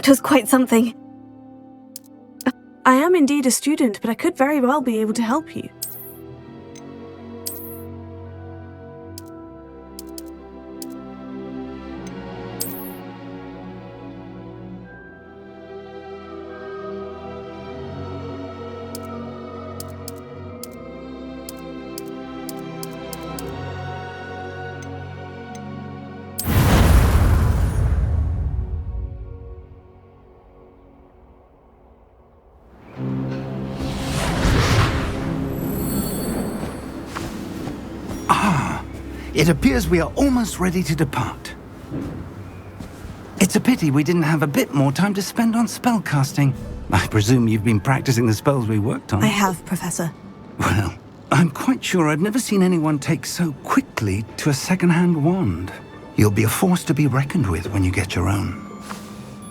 That was quite something. I am indeed a student, but I could very well be able to help you. It appears we are almost ready to depart. It's a pity we didn't have a bit more time to spend on spellcasting. I presume you've been practicing the spells we worked on. I have, Professor. Well, I'm quite sure I've never seen anyone take so quickly to a second-hand wand. You'll be a force to be reckoned with when you get your own.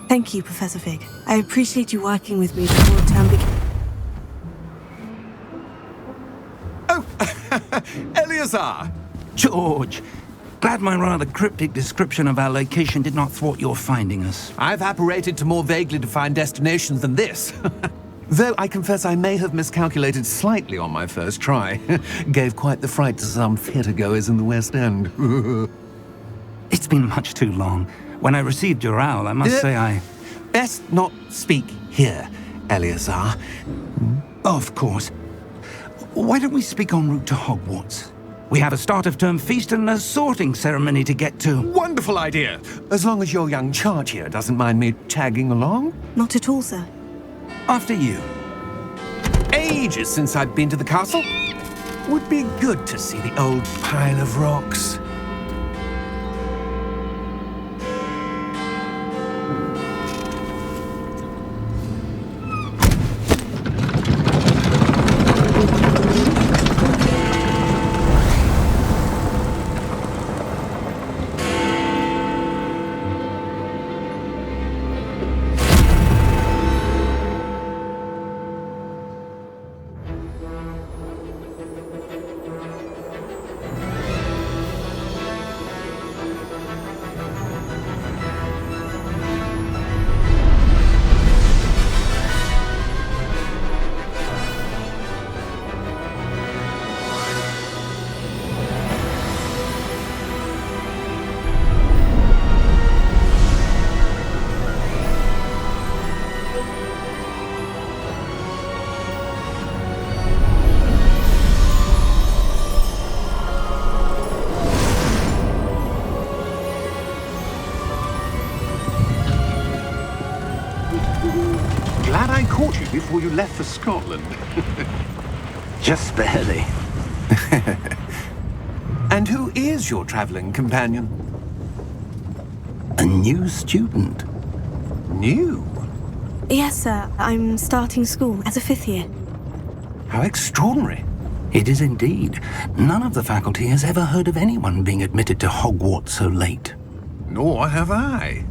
Thank you, Professor Fig. I appreciate you working with me before the term begins. Oh, Eleazar! George, glad my rather cryptic description of our location did not thwart your finding us. I've apparated to more vaguely defined destinations than this. Though I confess I may have miscalculated slightly on my first try. Gave quite the fright to some theatre-goers in the West End. It's been much too long. When I received your owl, I must say I... Best not speak here, Eleazar. Of course. Why don't we speak en route to Hogwarts? We have a start-of-term feast and a sorting ceremony to get to. Wonderful idea! As long as your young charge here doesn't mind me tagging along. Not at all, sir. After you. Ages since I've been to the castle. Would be good to see the old pile of rocks. Glad I caught you before you left for Scotland. Just barely. And who is your traveling companion? A new student. New? Yes, sir. I'm starting school as a 5th year. How extraordinary. It is indeed. None of the faculty has ever heard of anyone being admitted to Hogwarts so late. Nor have I.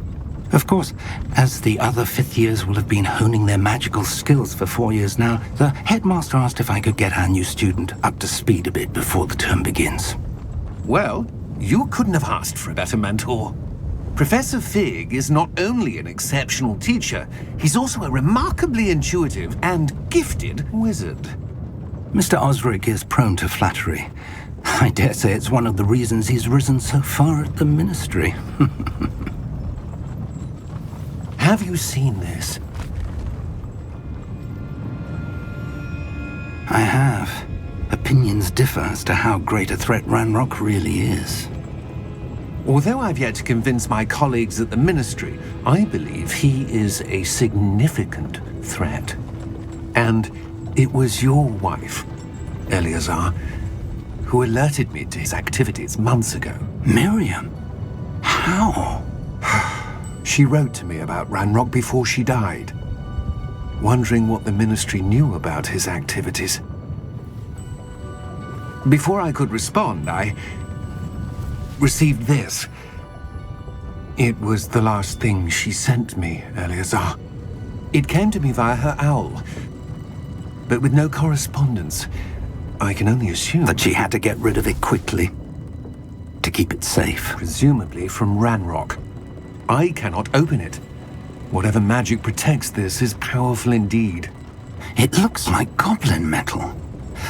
Of course, as the other 5th years will have been honing their magical skills for 4 years now, the headmaster asked if I could get our new student up to speed a bit before the term begins. Well, you couldn't have asked for a better mentor. Professor Fig is not only an exceptional teacher, he's also a remarkably intuitive and gifted wizard. Mr. Osric is prone to flattery. I dare say it's one of the reasons he's risen so far at the ministry. Have you seen this? I have. Opinions differ as to how great a threat Ranrock really is. Although I've yet to convince my colleagues at the Ministry, I believe he is a significant threat. And it was your wife, Eleazar, who alerted me to his activities months ago. Miriam? How? She wrote to me about Ranrock before she died, wondering what the Ministry knew about his activities. Before I could respond, I received this. It was the last thing she sent me, Eleazar. It came to me via her owl, but with no correspondence. I can only assume That she had to get rid of it quickly, to keep it safe. presumably from Ranrock. I cannot open it. Whatever magic protects this is powerful indeed. It looks like goblin metal.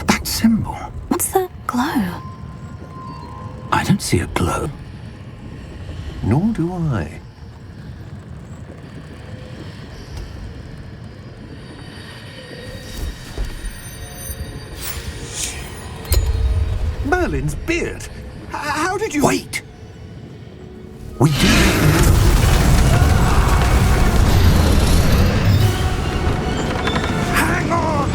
That symbol. What's that glow? I don't see a glow. Nor do I. Merlin's beard. How did you... Wait! We do... Hang on!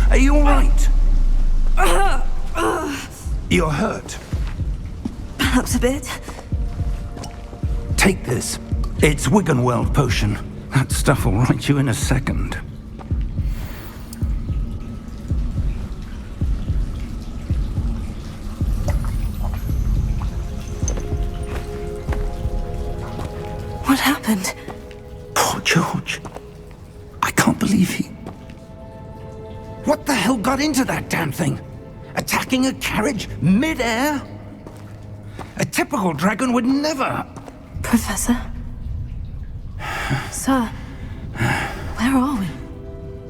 Are you all right? You're hurt. Perhaps a bit. Take this. It's Wiggenweld potion. That stuff will right you in a second. What happened? Poor George. I can't believe he... What the hell got into that damn thing? Attacking a carriage mid-air? A typical dragon would never... Professor? Sir, where are we?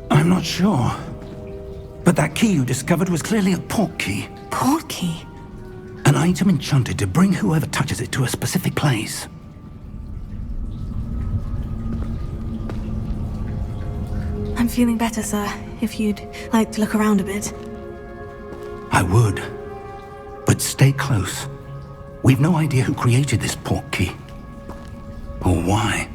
I'm not sure. But that key you discovered was clearly a port key. Port key? An item enchanted to bring whoever touches it to a specific place. I'm feeling better, sir. If you'd like to look around a bit. I would. But stay close. We've no idea who created this port key. Or why.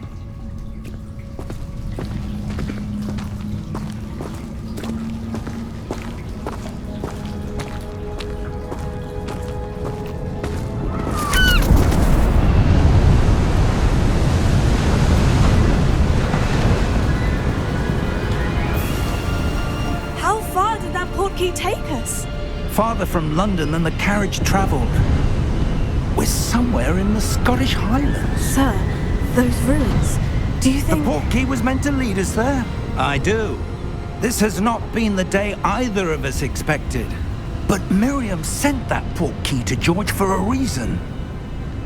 How far did that port key take us? Farther from London than the carriage travelled. We're somewhere in the Scottish Highlands. Sir, those ruins. Do you The think... port key was meant to lead us there? I do. This has not been the day either of us expected. But Miriam sent that port key to George for a reason.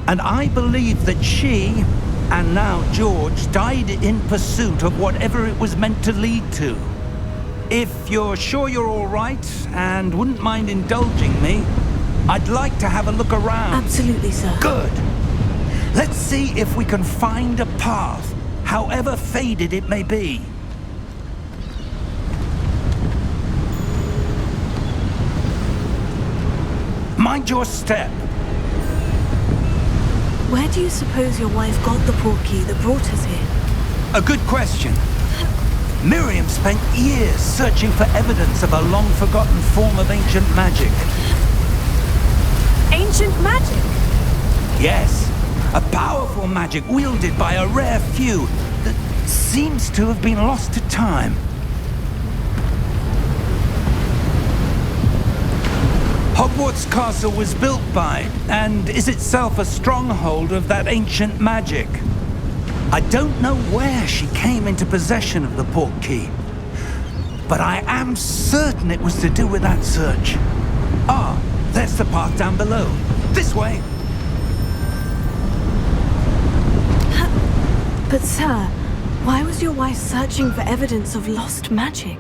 And I believe that she, and now George, died in pursuit of whatever it was meant to lead to. If you're sure you're all right, and wouldn't mind indulging me, I'd like to have a look around. Absolutely, sir. Good. Let's see if we can find a path, however faded it may be. Mind your step. Where do you suppose your wife got the port key that brought us here? A good question. Miriam spent years searching for evidence of a long-forgotten form of ancient magic. Ancient magic? Yes, a powerful magic wielded by a rare few that seems to have been lost to time. Hogwarts Castle was built by, and is itself a stronghold of that ancient magic. I don't know where she came into possession of the port key, but I am certain it was to do with that search. Ah, there's the path down below. This way. But sir, why was your wife searching for evidence of lost magic?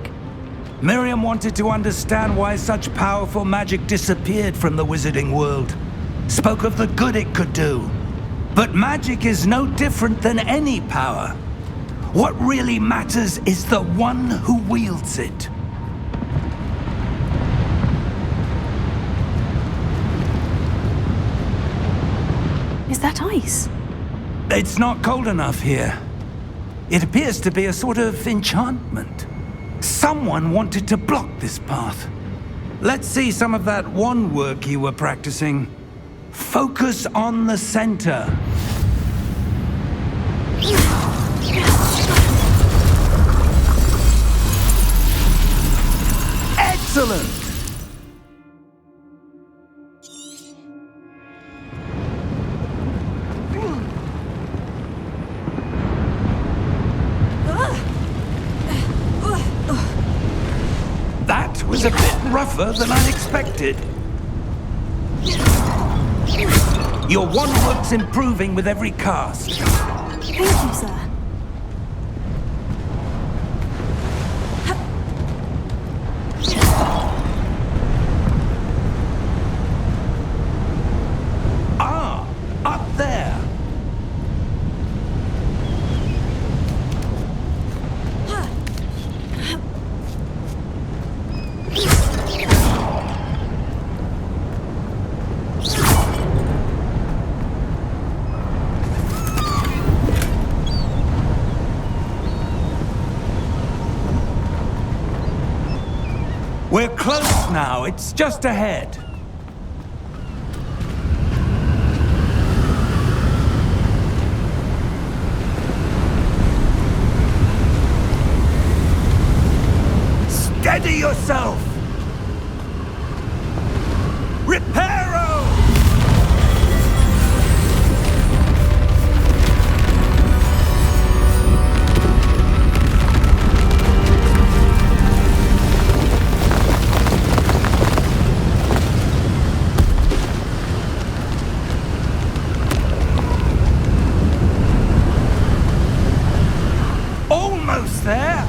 Miriam wanted to understand why such powerful magic disappeared from the wizarding world. Spoke of the good it could do. But magic is no different than any power. What really matters is the one who wields it. that ice? It's not cold enough here. It appears to be a sort of enchantment. Someone wanted to block this path. Let's see some of that wand work you were practicing. Focus on the center. Excellent! That was a bit rougher than I expected. Your wand work's improving with every cast. Thank you, sir. Ah, up there. We're close now. It's just ahead. Steady yourself! Reparo! Almost there!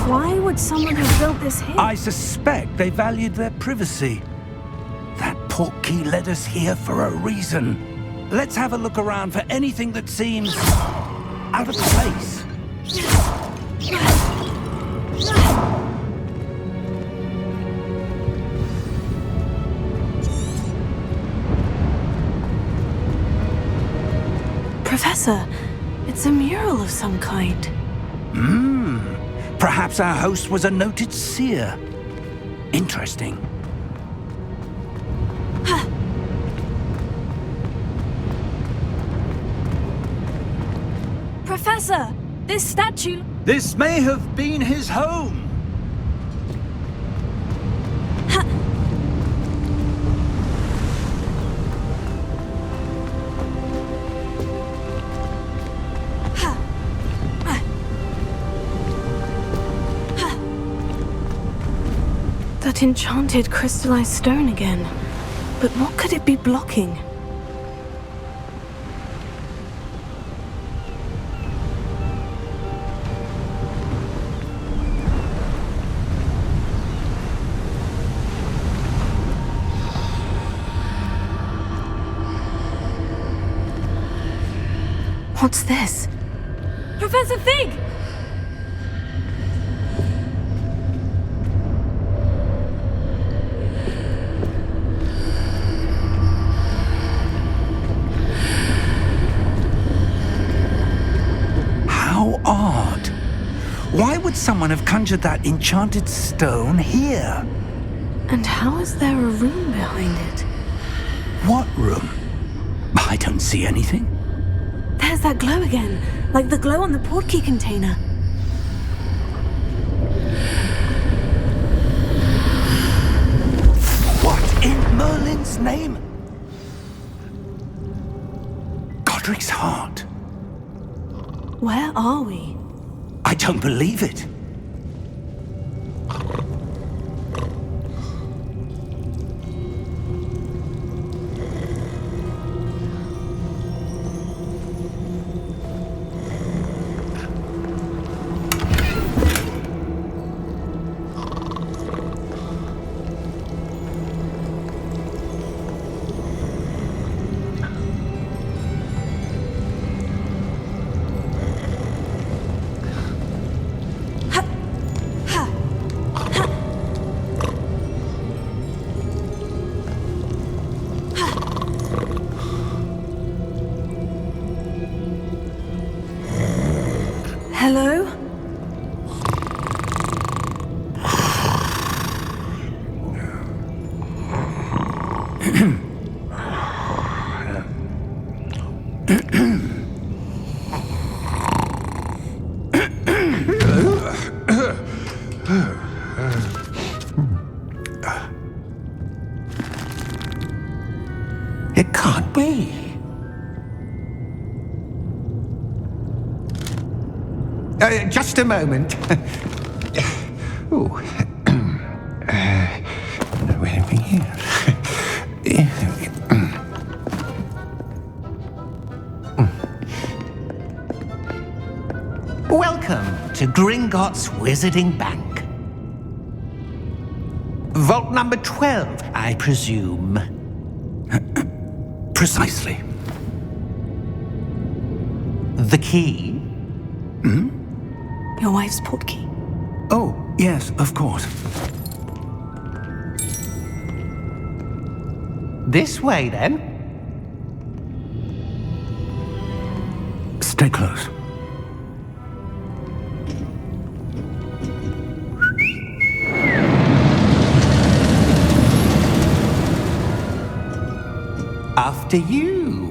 Why would someone have built this here? I suspect they valued their privacy. That portkey led us here for a reason. Let's have a look around for anything that seems out of place. Professor, it's a mural of some kind. Perhaps our host was a noted seer. Interesting. Professor, this statue... This may have been his home. That enchanted crystallized stone again. But what could it be blocking? What's this? Professor Fig! How odd. Why would someone have conjured that enchanted stone here? And how is there a room behind it? What room? I don't see anything. There's that glow again, like the glow on the portkey container. What in Merlin's name? Godric's heart. Where are we? I don't believe it. Hello? It can't be. Just a moment. Oh. Wait a minute. Welcome to Gringotts Wizarding Bank. Vault number 12, I presume. Precisely. The key? Your wife's portkey. Oh, yes, of course. This way, then. Stay close. After you.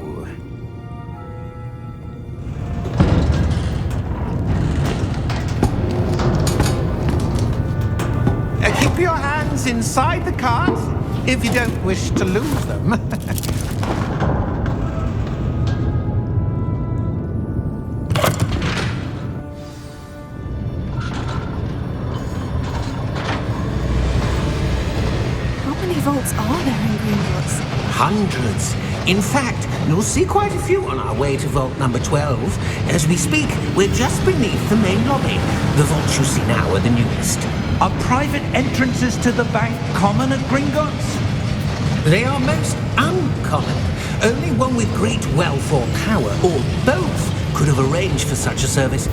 Keep your hands inside the cart if you don't wish to lose them. How many vaults are there in Gringotts? Hundreds. In fact, you'll see quite a few on our way to vault number 12. As we speak, we're just beneath the main lobby. The vaults you see now are the newest. Are private entrances to the bank common at Gringotts? They are most uncommon. Only one with great wealth or power, or both, could have arranged for such a service.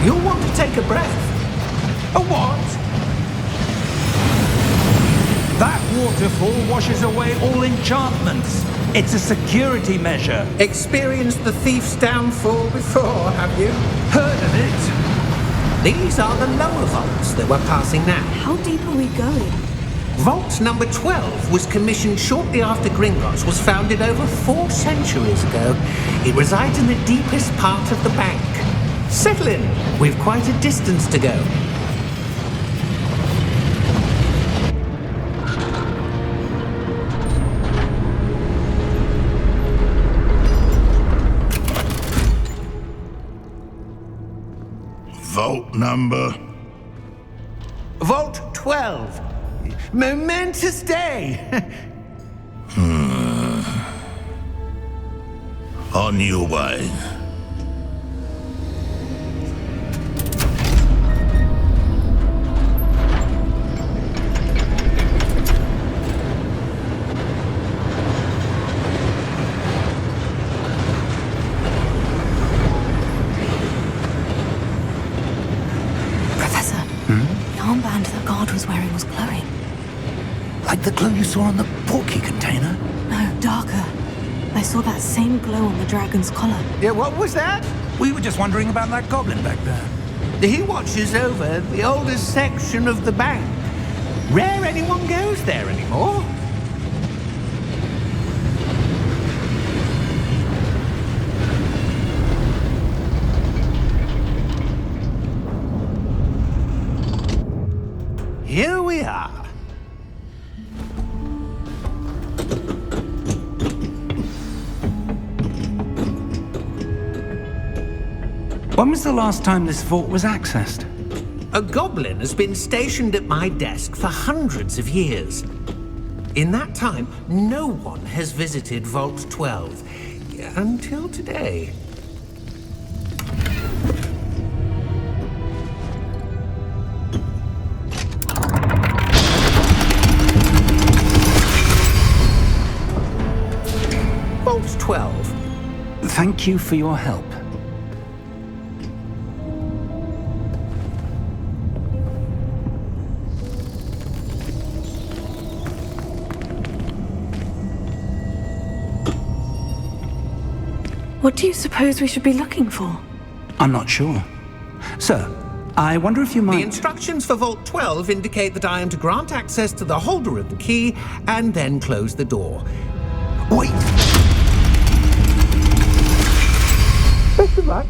You'll want to take a breath. A what? That waterfall washes away all enchantments. It's a security measure. Experienced the thief's downfall before, have you? Heard of it? These are the lower vaults that we're passing now. How deep are we going? Vault number 12 was commissioned shortly after Gringotts was founded over 4 centuries ago. It resides in the deepest part of the bank. Settle in. We've quite a distance to go. Vault number? Vault 12. Momentous day. On your way. Professor, the armband the guard was wearing was glowing. Like the glow you saw on the portkey container? No, darker. I saw that same glow on the dragon's collar. Yeah, what was that? We were just wondering about that goblin back there. He watches over the oldest section of the bank. Rare anyone goes there anymore. Here we are. When was the last time this vault was accessed? A goblin has been stationed at my desk for hundreds of years. In that time, no one has visited Vault 12 until today. Vault 12. Thank you for your help. What do you suppose we should be looking for? I'm not sure. Sir, I wonder if you The might... instructions for Vault 12 indicate that I am to grant access to the holder of the key and then close the door. Wait! Best of luck.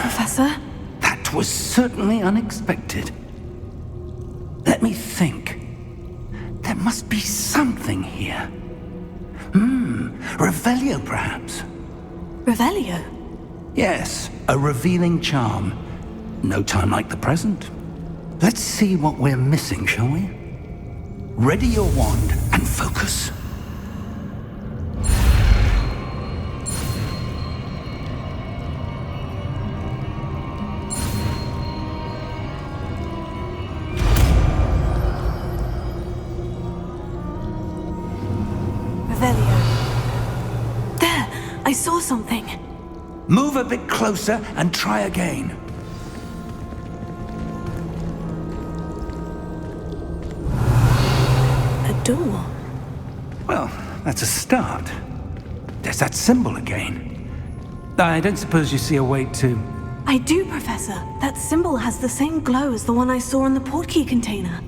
Professor? That was certainly unexpected. Let me think. There must be something here. Revelio, perhaps? Revelio? Yes, a revealing charm. No time like the present. Let's see what we're missing, shall we? Ready your wand and focus. Revelio. There! I saw something. Move a bit closer and try again. A door. Well, that's a start. There's that symbol again. I don't suppose you see a way to... I do, Professor. That symbol has the same glow as the one I saw in the portkey container.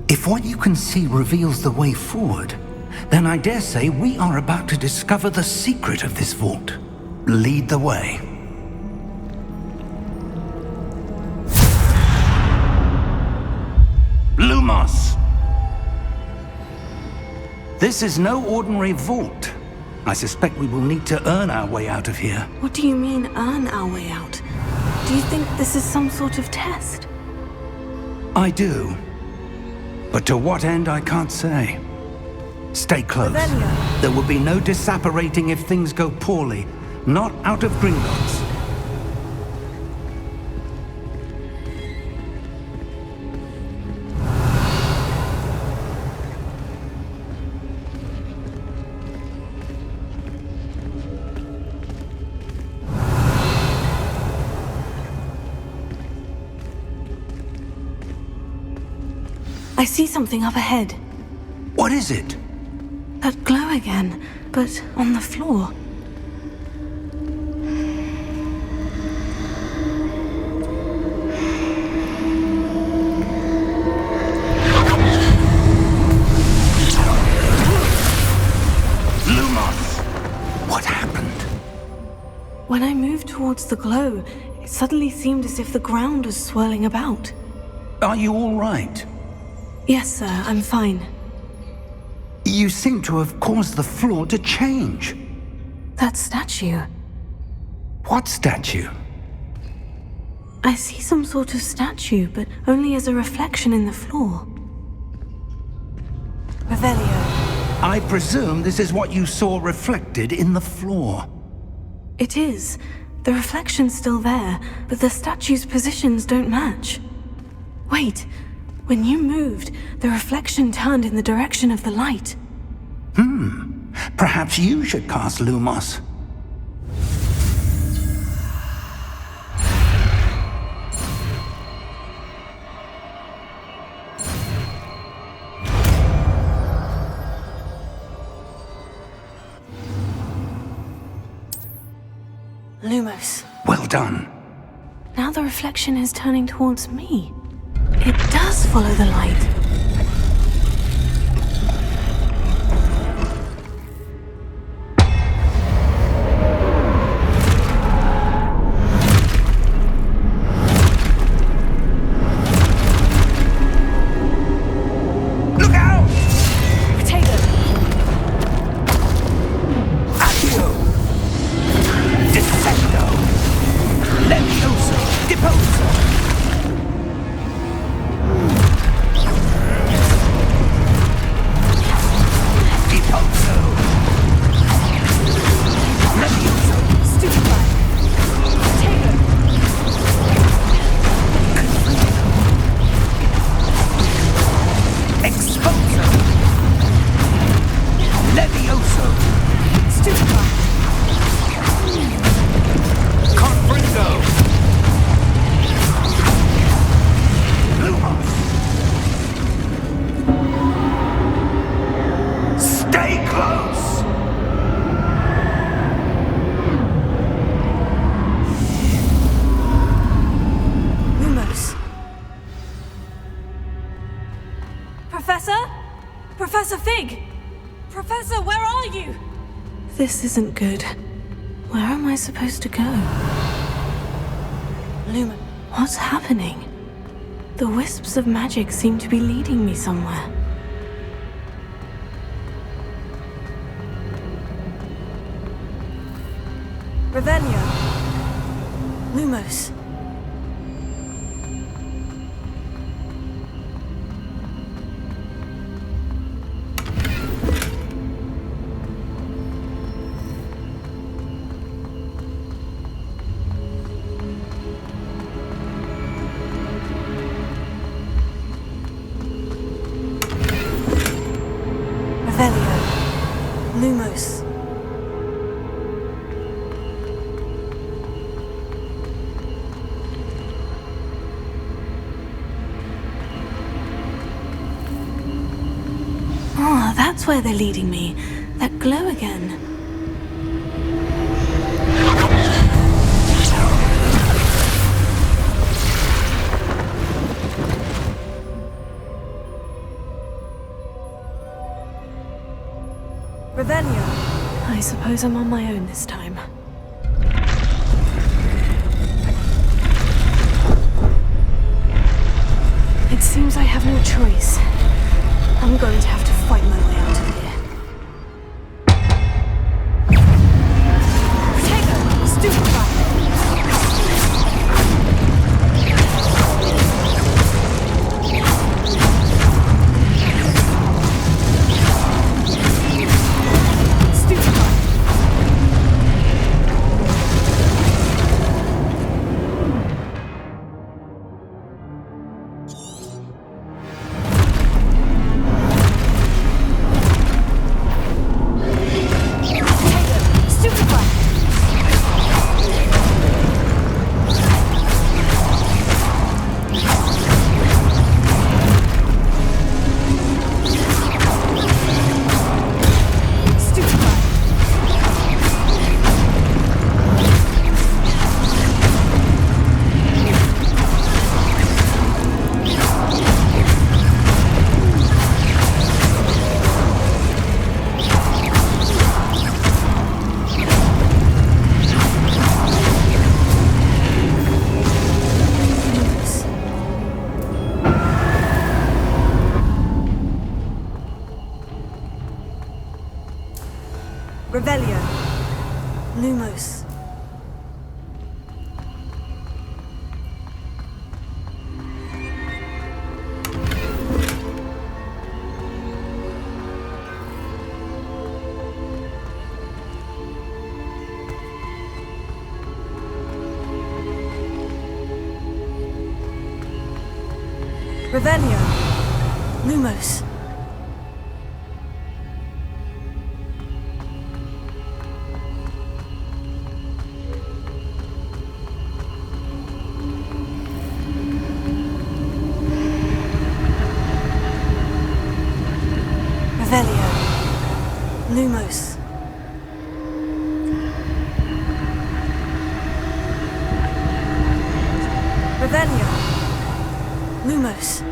If what you can see reveals the way forward, then I dare say we are about to discover the secret of this vault. Lead the way. Lumos! This is no ordinary vault. I suspect we will need to earn our way out of here. What do you mean, earn our way out? Do you think this is some sort of test? I do. But to what end, I can't say. Stay close. Revelio. There will be no disapparating if things go poorly. Not out of Gringotts. I see something up ahead. What is it? That glow again, but on the floor. Lumos! What happened? When I moved towards the glow, it suddenly seemed as if the ground was swirling about. Are you all right? Yes, sir, I'm fine. You seem to have caused the floor to change. That statue. What statue? I see some sort of statue, but only as a reflection in the floor. Revelio. I presume this is what you saw reflected in the floor. It is. The reflection's still there, but the statue's positions don't match. Wait. When you moved, the reflection turned in the direction of the light. Perhaps you should cast Lumos. Lumos. Well done. Now the reflection is turning towards me. It does follow the light. Look out! Potato! Accio! Dissecto! Levioso! Deposo! Deposo! Levioso! Stupefy! Potato! Exposo! Levioso! Stupefy! Confringo! Lumos! Stay close! Professor Fig! Professor, where are you? This isn't good. Where am I supposed to go? Luma, what's happening? The wisps of magic seem to be leading me somewhere. Revelio. Lumos. Revelio. Lumos. Ah, that's where they're leading me. That glow again. Revelio. I suppose I'm on my own this time. It seems I have no choice. I'm going to have to fight my way out of here. Potato! Stupefy! Revelio. Lumos. Revelio. Lumos. Revelio. Lumos. Revelio. Lumos.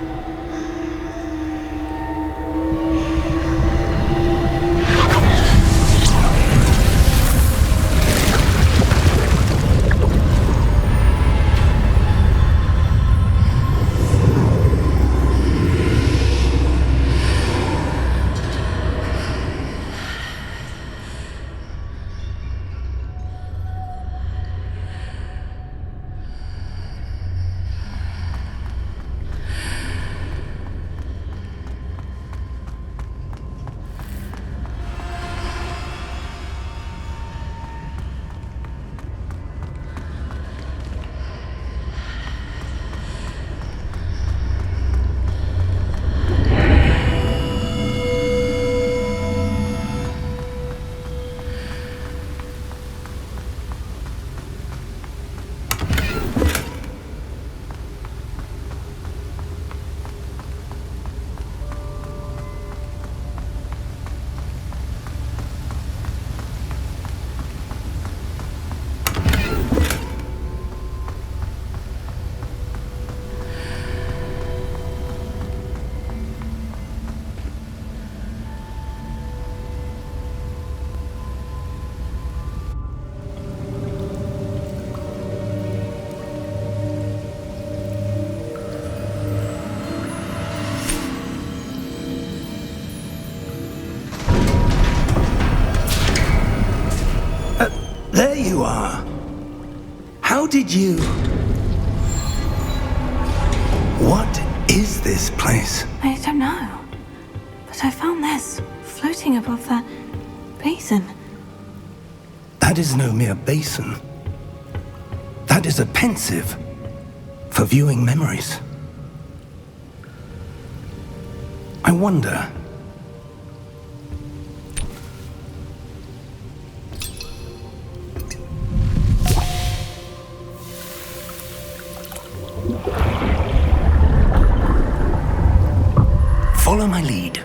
you are. How did you... What is this place? I don't know. But I found this floating above that basin. That is no mere basin. That is a pensive for viewing memories. I wonder... Follow my lead.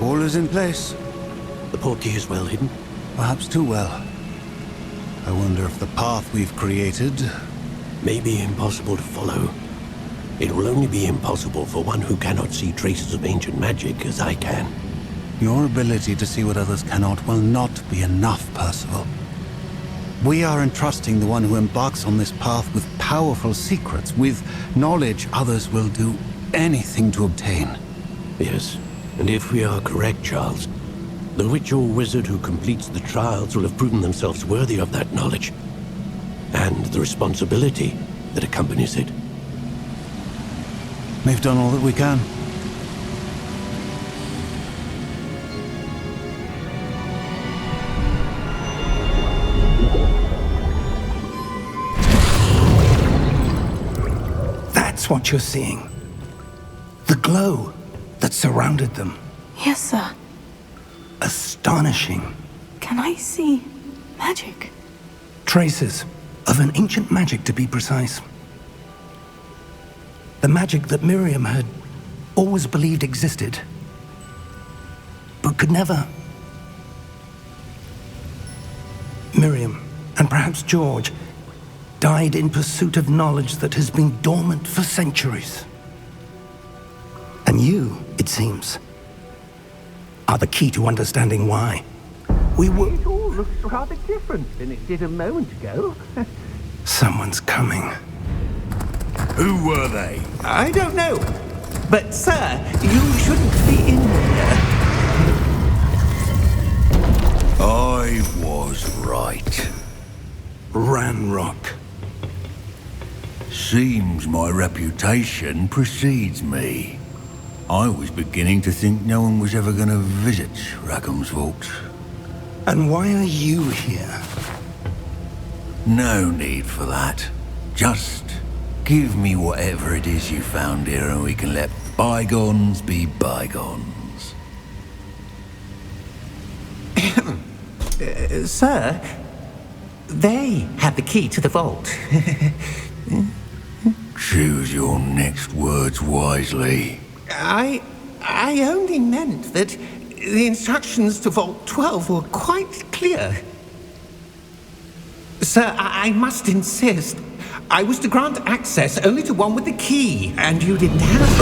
All is in place. The portkey is well hidden. Perhaps too well. I wonder if the path we've created... May be impossible to follow. It will only be impossible for one who cannot see traces of ancient magic as I can. Your ability to see what others cannot will not be enough, Percival. We are entrusting the one who embarks on this path with powerful secrets, with knowledge others will do anything to obtain. Yes, and if we are correct, Charles, the witch or wizard who completes the trials will have proven themselves worthy of that knowledge, and the responsibility that accompanies it. We've done all that we can. That's what you're seeing. The glow that surrounded them. Yes, sir. Astonishing. Can I see magic? Traces of an ancient magic, to be precise. The magic that Miriam had always believed existed, but could never. Miriam, and perhaps George, died in pursuit of knowledge that has been dormant for centuries. And you, it seems, are the key to understanding why. We were... It all looks rather different than it did a moment ago. Someone's coming. Who were they? I don't know. But, sir, you shouldn't be in here. I was right. Ranrock. Seems my reputation precedes me. I was beginning to think no one was ever going to visit Rackham's vault. And why are you here? No need for that. Just give me whatever it is you found here and we can let bygones be bygones. Sir, they had the key to the vault. Choose your next words wisely. I only meant that the instructions to Vault 12 were quite clear. Sir, I must insist. I was to grant access only to one with the key, and you didn't have...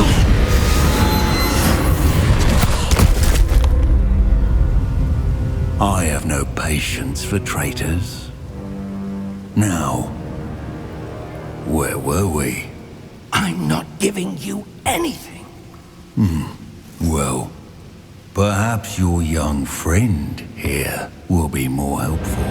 I have no patience for traitors. Now, where were we? I'm not giving you anything. Well, perhaps your young friend here will be more helpful.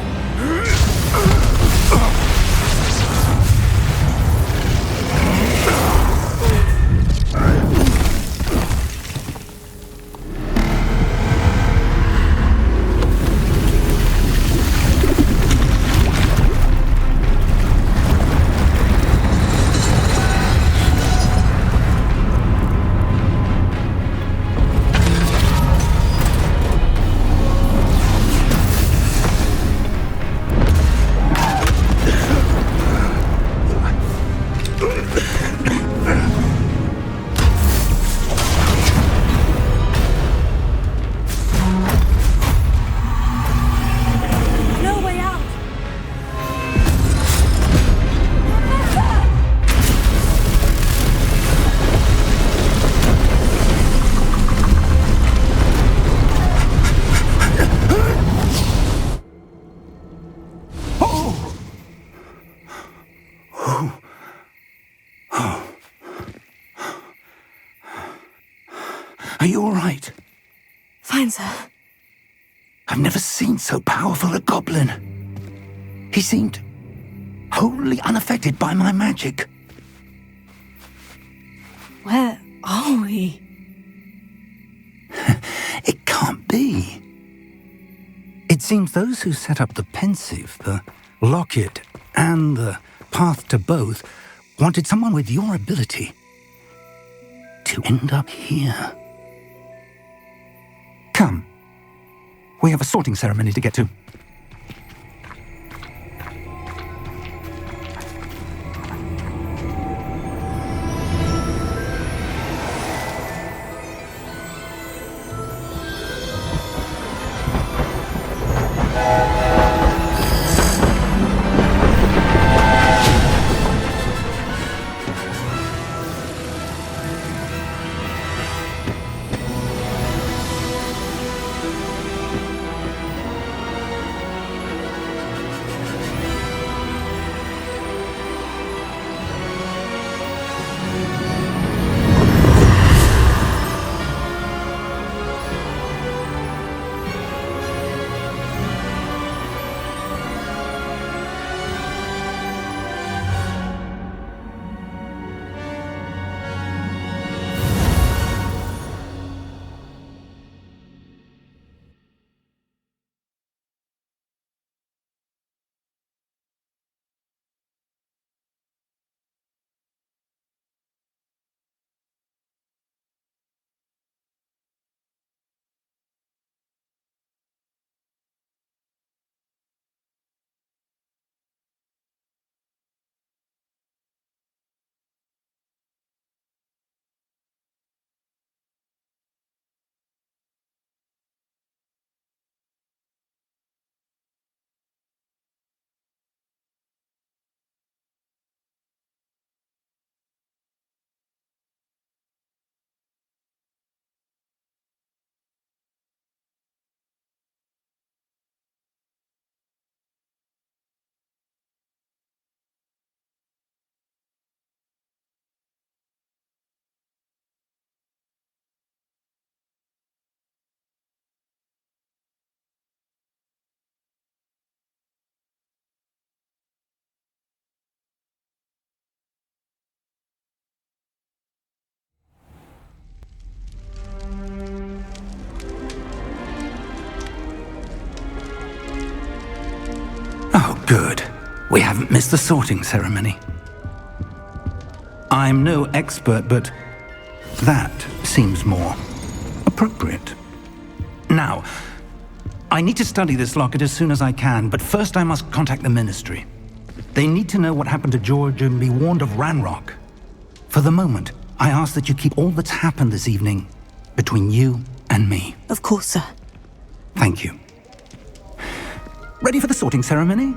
Are you all right? Fine, sir. I've never seen so powerful a goblin. He seemed wholly unaffected by my magic. Where are we? It can't be. It seems those who set up the pensive, the locket, and the path to both wanted someone with your ability to end up here. Come. We have a sorting ceremony to get to. Oh, good. We haven't missed the sorting ceremony. I'm no expert, but that seems more appropriate. Now, I need to study this locket as soon as I can, but first I must contact the Ministry. They need to know what happened to George and be warned of Ranrock. For the moment, I ask that you keep all that's happened this evening between you and me. Of course, sir. Thank you. Ready for the sorting ceremony?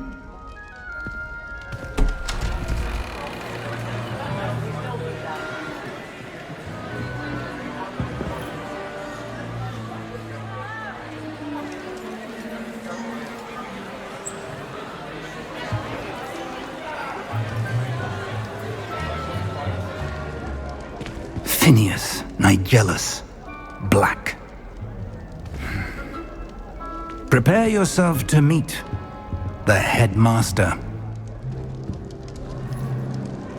Phineas, Nigellus, Black. Prepare yourself to meet the headmaster.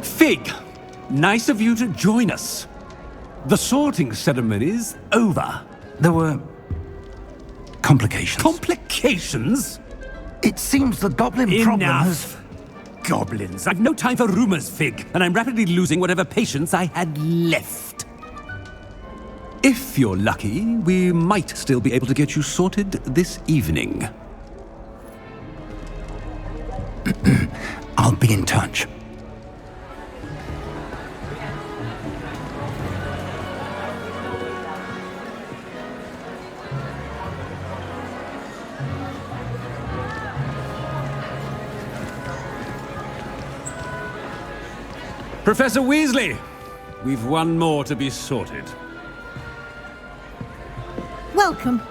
Fig, nice of you to join us. The sorting ceremony's over. There were complications. Complications? It seems the goblin problem has... Enough! Goblins. I've no time for rumors, Fig, and I'm rapidly losing whatever patience I had left. If you're lucky, we might still be able to get you sorted this evening. I'll be in touch. Professor Weasley, we've one more to be sorted. Welcome.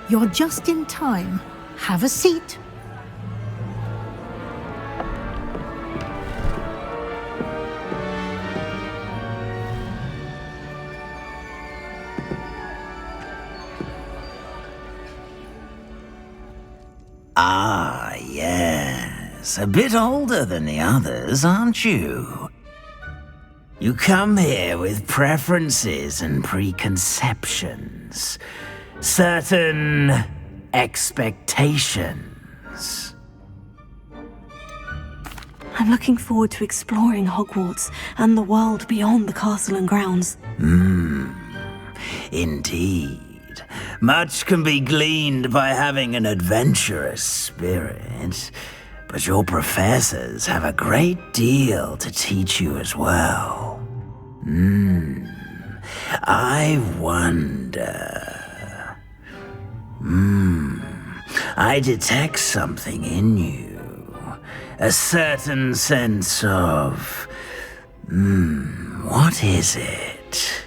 You're just in time. Have a seat. Yes, a bit older than the others, aren't you? You come here with preferences and preconceptions. Certain expectations. I'm looking forward to exploring Hogwarts and the world beyond the castle and grounds. Indeed. Much can be gleaned by having an adventurous spirit, but your professors have a great deal to teach you as well. I wonder... I detect something in you. A certain sense of... what is it?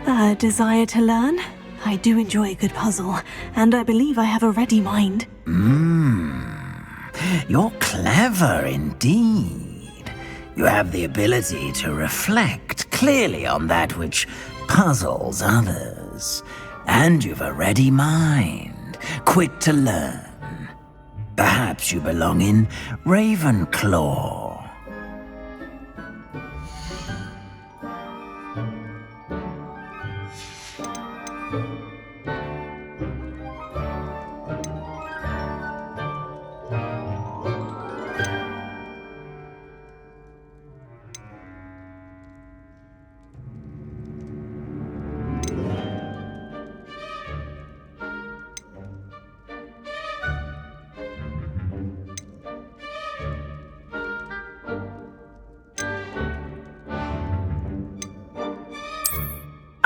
A desire to learn? I do enjoy a good puzzle, and I believe I have a ready mind. You're clever indeed. You have the ability to reflect clearly on that which puzzles others. And you've a ready mind, quick to learn. Perhaps you belong in Ravenclaw.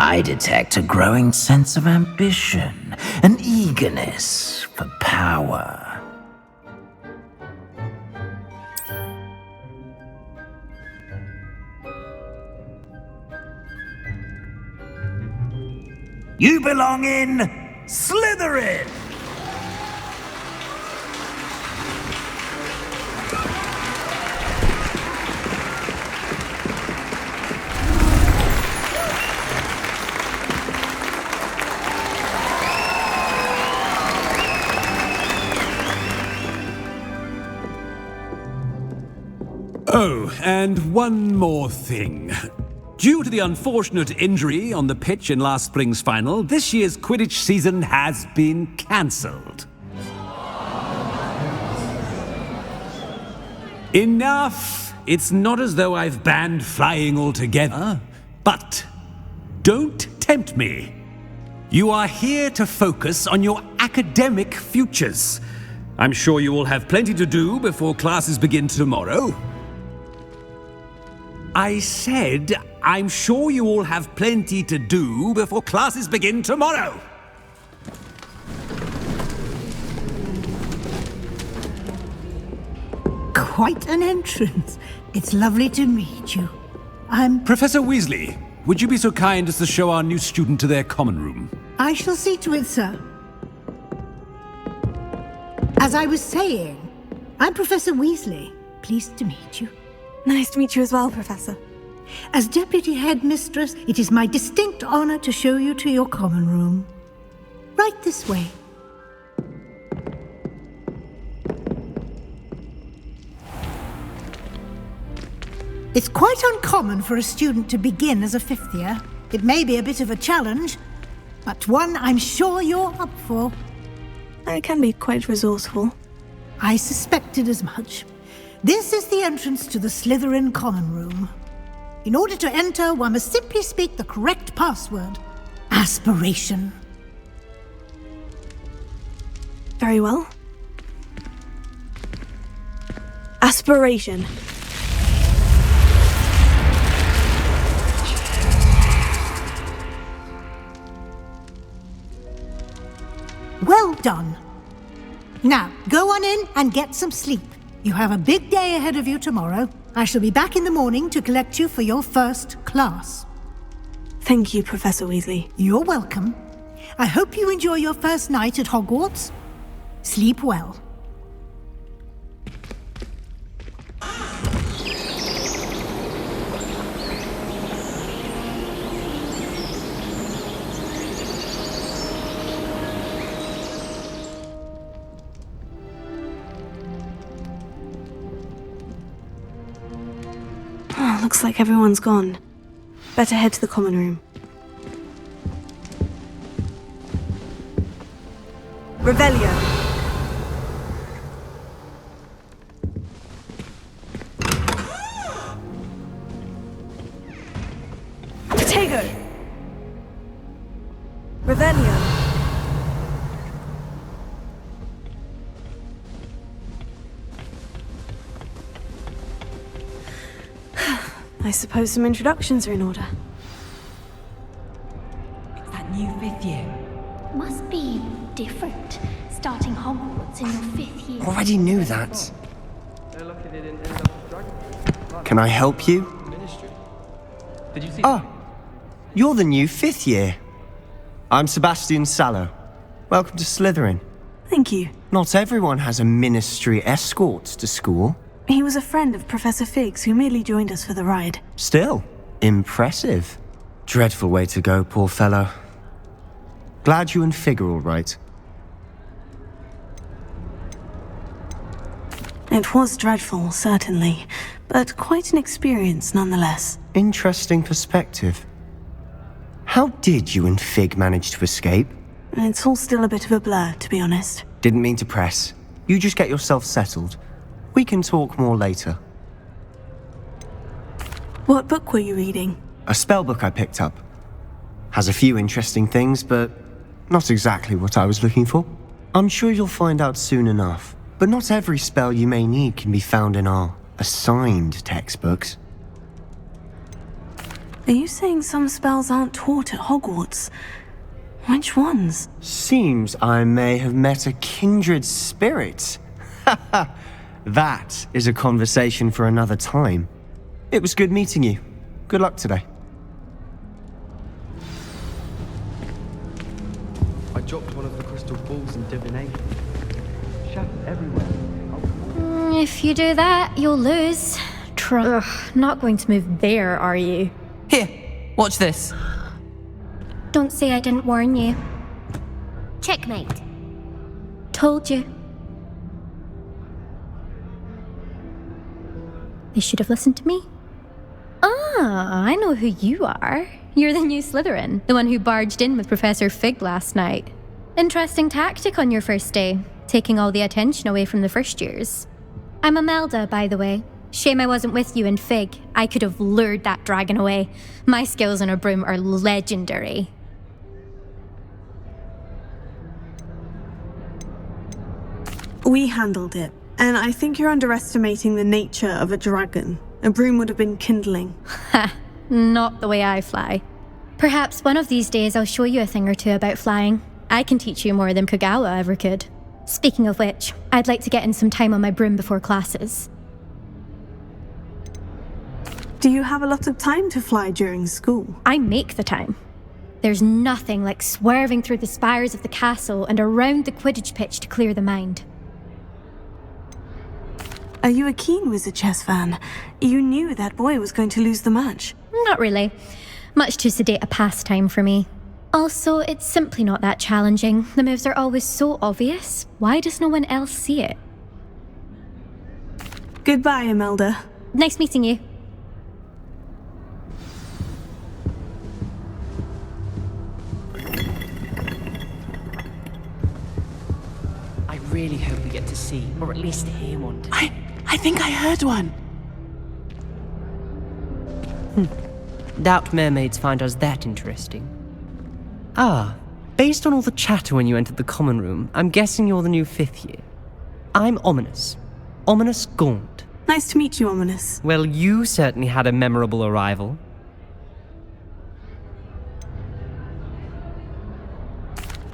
I detect a growing sense of ambition, an eagerness for power. You belong in Slytherin! Oh, and one more thing. Due to the unfortunate injury on the pitch in last spring's final, this year's Quidditch season has been cancelled. Enough! It's not as though I've banned flying altogether, but don't tempt me. You are here to focus on your academic futures. I'm sure you will have plenty to do before classes begin tomorrow. I said, I'm sure you all have plenty to do before classes begin tomorrow. Quite an entrance. It's lovely to meet you. Professor Weasley, would you be so kind as to show our new student to their common room? I shall see to it, sir. As I was saying, I'm Professor Weasley. Pleased to meet you. Nice to meet you as well, Professor. As Deputy Headmistress, it is my distinct honor to show you to your common room. Right this way. It's quite uncommon for a student to begin as a fifth year. It may be a bit of a challenge, but one I'm sure you're up for. I can be quite resourceful. I suspected as much. This is the entrance to the Slytherin common room. In order to enter, one must simply speak the correct password. Aspiration. Very well. Aspiration. Well done. Now, go on in and get some sleep. You have a big day ahead of you tomorrow. I shall be back in the morning to collect you for your first class. Thank you, Professor Weasley. You're welcome. I hope you enjoy your first night at Hogwarts. Sleep well. Looks like everyone's gone. Better head to the common room. Revelio. Protego. Revelio. I suppose some introductions are in order. It's that new 5th year. Must be different, starting Hogwarts in your 5th year. Already knew that. Can I help you? Oh, you're the new 5th year. I'm Sebastian Sallow. Welcome to Slytherin. Thank you. Not everyone has a ministry escort to school. He was a friend of Professor Fig's who merely joined us for the ride. Still, impressive. Dreadful way to go, poor fellow. Glad you and Fig are all right. It was dreadful, certainly, but quite an experience nonetheless. Interesting perspective. How did you and Fig manage to escape? It's all still a bit of a blur, to be honest. Didn't mean to press. You just get yourself settled. We can talk more later. What book were you reading? A spell book I picked up. Has a few interesting things, but not exactly what I was looking for. I'm sure you'll find out soon enough. But not every spell you may need can be found in our assigned textbooks. Are you saying some spells aren't taught at Hogwarts? Which ones? Seems I may have met a kindred spirit. That is a conversation for another time. It was good meeting you. Good luck today. I dropped one of the crystal balls in divination. Shattered everywhere. If you do that, you'll lose. Not going to move there, are you? Here, watch this. Don't say I didn't warn you. Checkmate. Told you. They should have listened to me. Ah, I know who you are. You're the new Slytherin, the one who barged in with Professor Fig last night. Interesting tactic on your first day, taking all the attention away from the first years. I'm Imelda, by the way. Shame I wasn't with you and Fig. I could have lured that dragon away. My skills on a broom are legendary. We handled it, and I think you're underestimating the nature of a dragon. A broom would have been kindling. Ha, not the way I fly. Perhaps one of these days I'll show you a thing or two about flying. I can teach you more than Kogawa ever could. Speaking of which, I'd like to get in some time on my broom before classes. Do you have a lot of time to fly during school? I make the time. There's nothing like swerving through the spires of the castle and around the Quidditch pitch to clear the mind. Are you a keen Wizard Chess fan? You knew that boy was going to lose the match. Not really. Much too sedate a pastime for me. Also, it's simply not that challenging. The moves are always so obvious. Why does no one else see it? Goodbye, Imelda. Nice meeting you. I really hope we get to see, or at least hear one today. I think I heard one. Doubt mermaids find us that interesting. Ah, based on all the chatter when you entered the common room, I'm guessing you're the new 5th year. I'm Ominous. Ominous Gaunt. Nice to meet you, Ominous. Well, you certainly had a memorable arrival.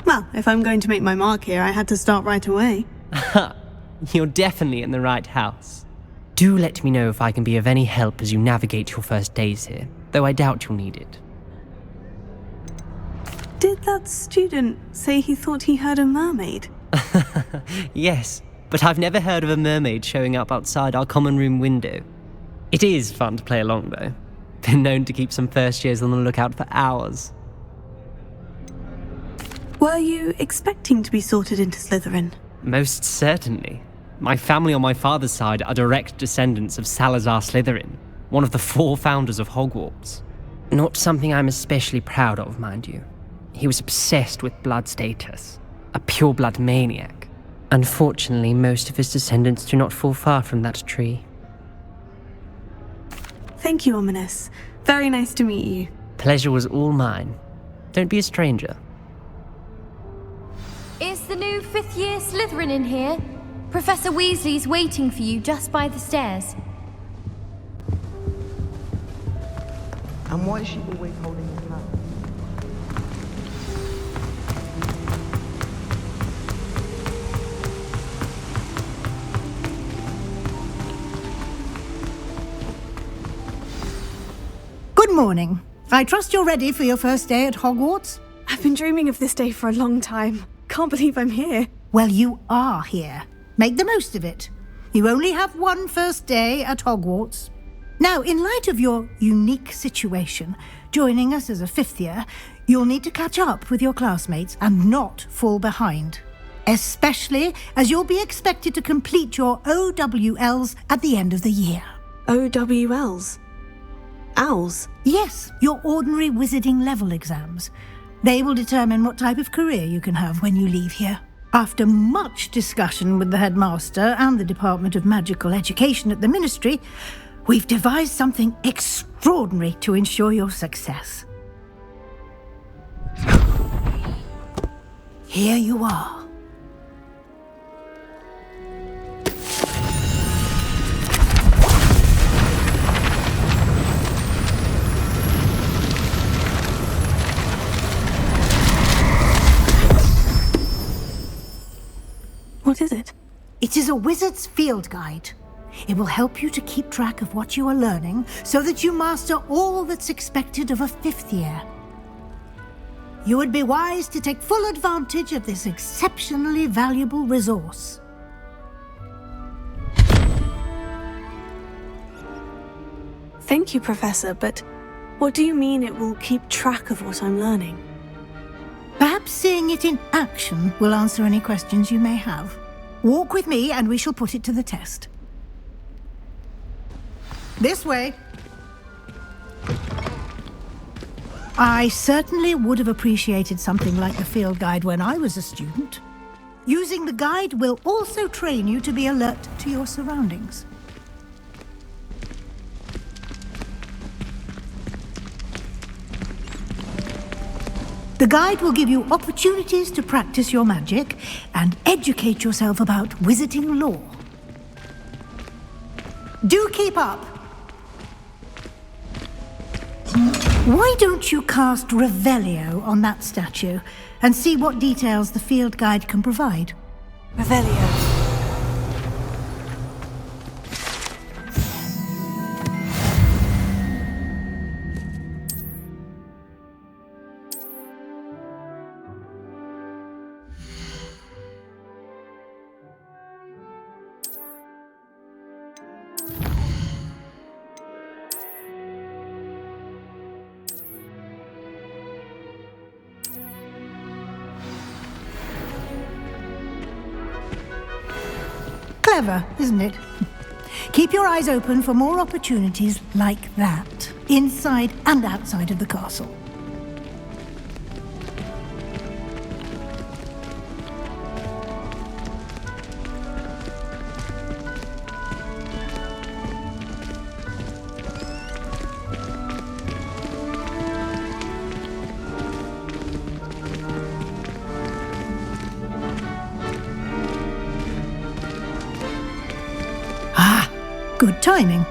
Well, if I'm going to make my mark here, I had to start right away. You're definitely in the right house. Do let me know if I can be of any help as you navigate your first days here, though I doubt you'll need it. Did that student say he thought he heard a mermaid? Yes, but I've never heard of a mermaid showing up outside our common room window. It is fun to play along, though. Been known to keep some first years on the lookout for hours. Were you expecting to be sorted into Slytherin? Most certainly. My family on my father's side are direct descendants of Salazar Slytherin. one of the 4 founders of Hogwarts. Not something I'm especially proud of, mind you. He was obsessed with blood status, a pure-blood maniac. Unfortunately, most of his descendants do not fall far from that tree. Thank you, Ominous. Very nice to meet you. Pleasure was all mine. Don't be a stranger. Is the new 5th year Slytherin in here? Professor Weasley's waiting for you just by the stairs. And why is she always holding his hand? Good morning. I trust you're ready for your first day at Hogwarts? I've been dreaming of this day for a long time. Can't believe I'm here. Well, you are here. Make the most of it. You only have one first day at Hogwarts. Now, in light of your unique situation, joining us as a 5th year, you'll need to catch up with your classmates and not fall behind. Especially as you'll be expected to complete your OWLs at the end of the year. OWLs? Owls? Yes, your ordinary wizarding level exams. They will determine what type of career you can have when you leave here. After much discussion with the headmaster and the Department of Magical Education at the Ministry, we've devised something extraordinary to ensure your success. Here you are. What is it? It is a wizard's field guide. It will help you to keep track of what you are learning so that you master all that's expected of a 5th year. You would be wise to take full advantage of this exceptionally valuable resource. Thank you, Professor, but what do you mean it will keep track of what I'm learning? Perhaps seeing it in action will answer any questions you may have. Walk with me and we shall put it to the test. This way. I certainly would have appreciated something like the field guide when I was a student. Using the guide will also train you to be alert to your surroundings. The guide will give you opportunities to practice your magic and educate yourself about wizarding lore. Do keep up! Why don't you cast Revelio on that statue and see what details the field guide can provide? Revelio. Clever, isn't it? Keep your eyes open for more opportunities like that, inside and outside of the castle. Good timing.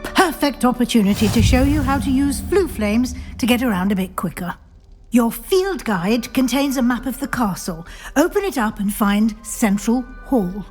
Perfect opportunity to show you how to use flue flames to get around a bit quicker. Your field guide contains a map of the castle. Open it up and find Central Hall.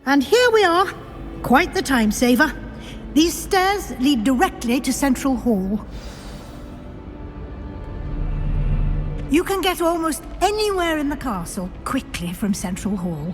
And here we are. Quite the time saver. These stairs lead directly to Central Hall. You can get almost anywhere in the castle quickly from Central Hall.